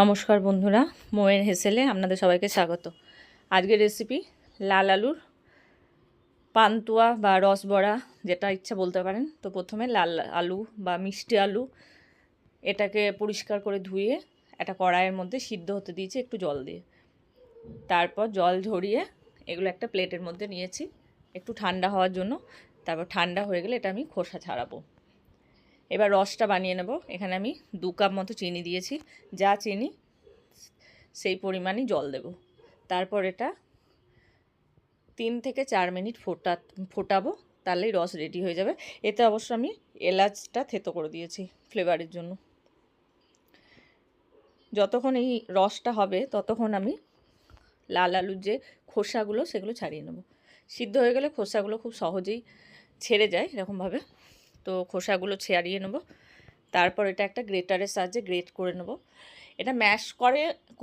নমস্কার বন্ধুরা, মোয়ের হেসেলে আপনাদের সবাইকে স্বাগত। আজকের রেসিপি লাল আলুর পান্তুয়া বা রসবড়া, যেটা ইচ্ছা বলতে পারেন। তো প্রথমে লাল আলু বা মিষ্টি আলু এটাকে পরিষ্কার করে ধুয়ে একটা কড়াইয়ের মধ্যে সিদ্ধ হতে দিয়েছি একটু জল দিয়ে। তারপর জল ঝরিয়ে এগুলো একটা প্লেটের মধ্যে নিয়েছি একটু ঠান্ডা হওয়ার জন্য। তারপর ঠান্ডা হয়ে গেলে এটা আমি খোসা ছাড়াবো। এবার রসটা বানিয়ে নেব। এখানে আমি 2 কাপ মতো চিনি দিয়েছি, যা চিনি সেই পরিমাণই জল দেব। তারপর এটা 3 থেকে 4 মিনিট ফোটাবো, তাহলেই রস রেডি হয়ে যাবে। এতে অবশ্য আমি এলাচটা থেতো করে দিয়েছি ফ্লেভারের জন্য। যতক্ষণ এই রসটা হবে ততক্ষণ আমি লাল আলুর যে খোসাগুলো সেগুলো ছাড়িয়ে নেব। সিদ্ধ হয়ে গেলে খোসাগুলো খুব সহজেই ছেড়ে যায় এরকমভাবে, তো খোসাগুলো ছাড়িয়ে নেব। তারপর এটা একটা গ্রেটারের সাহায্যে গ্রেট করে নেব। এটা ম্যাশ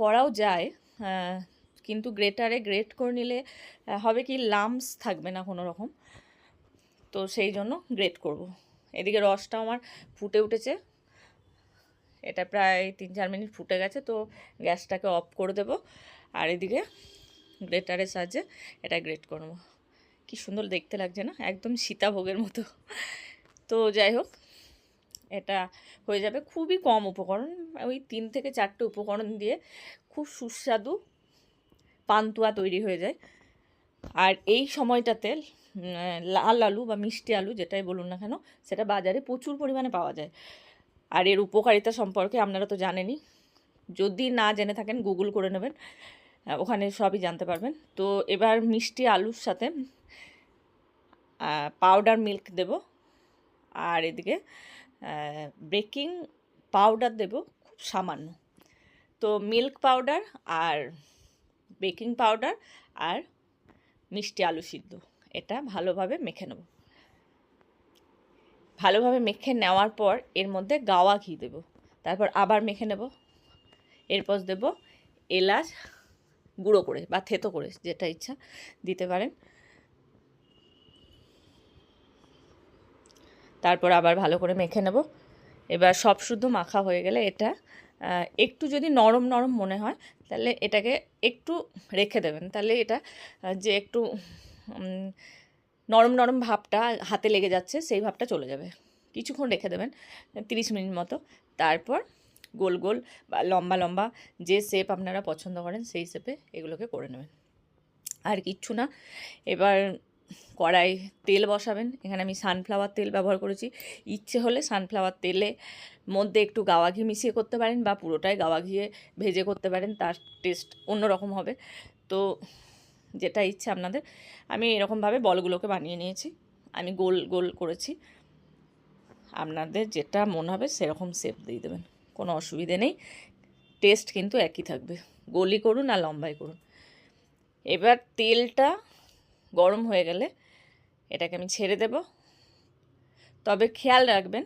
করাও যায়, কিন্তু গ্রেটারে গ্রেট করে নিলে হবে কি লাম্পস থাকবে না কোনো রকম, তো সেই জন্য গ্রেট করব। এদিকে রসটা আমার ফুটে উঠেছে, এটা প্রায় 3-4 মিনিট ফুটে গেছে, তো গ্যাসটাকে অফ করে দেব। আর এদিকে গ্রেটারের সাহায্যে এটা গ্রেট করব। কি সুন্দর দেখতে লাগছে না, একদম সীতাভোগের মতো। তো যাই হোক, এটা হয়ে যাবে। খুবই কম উপকরণ, ওই 3 থেকে 4টে উপকরণ দিয়ে খুব সুস্বাদু পান্তুয়া তৈরি হয়ে যায়। আর এই সময়টাতে লাল আলু বা মিষ্টি আলু যেটাই বলুন না কেন, সেটা বাজারে প্রচুর পরিমাণে পাওয়া যায়। আর এর উপকারিতা সম্পর্কে আপনারা তো জানেনই, যদি না জেনে থাকেন গুগল করে নেবেন, ওখানে সবই জানতে পারবেন। তো এবার মিষ্টি আলুর সাথে পাউডার মিল্ক দেব, আর এদিকে বেকিং পাউডার দেব খুব সামান্য। তো মিল্ক পাউডার আর বেকিং পাউডার আর মিষ্টি আলু সিদ্ধ এটা ভালোভাবে মেখে নেব। ভালোভাবে মেখে নেওয়ার পর এর মধ্যে গাওয়া ঘি দেব, তারপর আবার মেখে নেব। এরপর দেব এলাচ গুঁড়ো করে বা থেতো করে, যেটা ইচ্ছা দিতে পারেন। তারপর আবার ভালো করে মেখে নেব। এবার সব শুদ্ধ মাখা হয়ে গেলে এটা একটু যদি নরম নরম মনে হয় তাহলে এটাকে একটু রেখে দেবেন, তাহলে এটা যে একটু নরম নরম ভাবটা হাতে লেগে যাচ্ছে সেই ভাবটা চলে যাবে। কিছুক্ষণ রেখে দেবেন, 30 মিনিট মতো। তারপর গোল গোল বা লম্বা লম্বা যে শেপ আপনারা পছন্দ করেন সেই শেপে এগুলোকে করে নেবেন। আর কিচ্ছু না। এবার কড়াই তেল বসাবেন। এখানে আমি সানফ্লাওয়ার তেল ব্যবহার করেছি। ইচ্ছে হলে সানফ্লাওয়ার তেলে মধ্যে একটু গাওয়া ঘি মিশিয়ে করতে পারেন, বা পুরোটাই গাওয়া ঘিয়ে ভেজে করতে পারেন, তার টেস্ট অন্যরকম হবে। তো যেটা ইচ্ছে আপনাদের। আমি এরকমভাবে বলগুলোকে বানিয়ে নিয়েছি, আমি গোল গোল করেছি। আপনাদের যেটা মনে হবে সেরকম শেপ দিয়ে দেবেন, কোনো অসুবিধে নেই। টেস্ট কিন্তু একই থাকবে, গোলই করুন আর লম্বাই করুন। এবার তেলটা গরম হয়ে গেলে এটাকে আমি ছেড়ে দেব। তবে খেয়াল রাখবেন,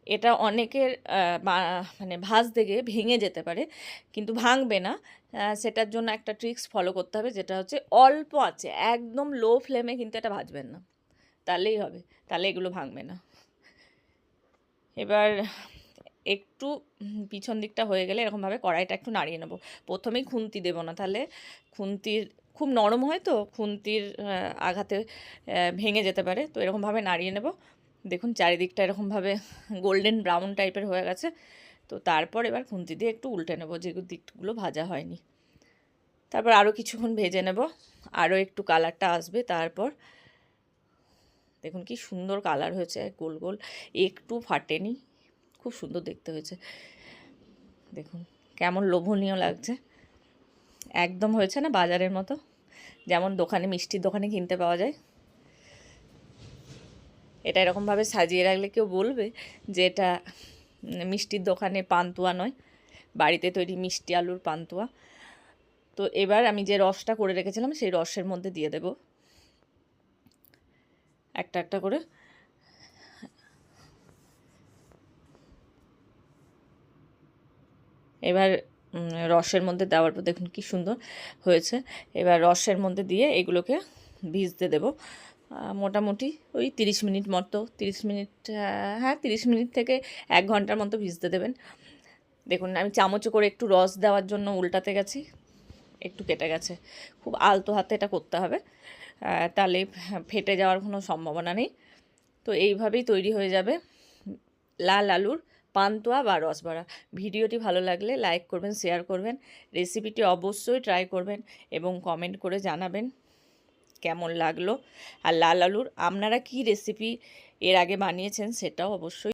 এটা অনেকের মানে ভাজতে গিয়ে ভেঙে যেতে পারে, কিন্তু ভাঙবে না। সেটার জন্য একটা ট্রিক্স ফলো করতে হবে, যেটা হচ্ছে অল্প আছে, একদম লো ফ্লেমে কিন্তু এটা ভাজবেন না, তাহলেই হবে, তাহলে এগুলো ভাঙবে না। এবার একটু পিছন দিকটা হয়ে গেলে এরকমভাবে কড়াইটা একটু নাড়িয়ে নেব। প্রথমেই খুন্তি দেব না, তাহলে খুন্তির খুব নরম হয়, তো খুন্তির আঘাতে ভেঙে যেতে পারে। তো এরকমভাবে নাড়িয়ে নেব। দেখুন চারিদিকটা এরকমভাবে গোল্ডেন ব্রাউন টাইপের হয়ে গেছে। তো তারপর এবার খুন্তি দিয়ে একটু উল্টে নেব, যেগুলো দিকগুলো ভাজা হয়নি। তারপর আরও কিছুক্ষণ ভেজে নেব, আরও একটু কালারটা আসবে। তারপর দেখুন কি সুন্দর কালার হয়েছে, গোল গোল, একটু ফাটেনি, খুব সুন্দর দেখতে হয়েছে। দেখুন কেমন লোভনীয় লাগছে, একদম হয়েছে না বাজারের মতো, যেমন দোকানে মিষ্টির দোকানে কিনতে পাওয়া যায়। এটা এরকমভাবে সাজিয়ে রাখলে কেউ বলবে যে এটা মিষ্টির দোকানে পান্তুয়া নয়, বাড়িতে তৈরি মিষ্টি আলুর পান্তুয়া। তো এবার আমি যে রসটা করে রেখেছিলাম সেই রসের মধ্যে দিয়ে দেব একটা একটা করে। এবার রসের মধ্যে দেওয়ার পর দেখুন কি সুন্দর হয়েছে। এবার রসের মধ্যে দিয়ে এগুলোকে ভিজতে দেব মোটামুটি ওই 30 মিনিট মতো, 30 মিনিট, হ্যাঁ 30 মিনিট থেকে 1 ঘন্টার মতো ভিজতে দেবেন। দেখুন আমি চামচে করে একটু রস দেওয়ার জন্য উল্টাতে গেছি, একটু কেটে গেছে। খুব আলতো হাতে এটা করতে হবে, তাহলে ফেটে যাওয়ার কোনো সম্ভাবনা নেই। তো এইভাবেই তৈরি হয়ে যাবে লাল আলুর পান্তুয়া বা রসবড়া। ভিডিওটি ভালো লাগলে লাইক করবেন, শেয়ার করবেন, রেসিপিটি অবশ্যই ট্রাই করবেন এবং কমেন্ট করে জানাবেন কেমন লাগলো। আর লাল আলুর আপনারা কী রেসিপি এর আগে বানিয়েছেন সেটাও অবশ্যই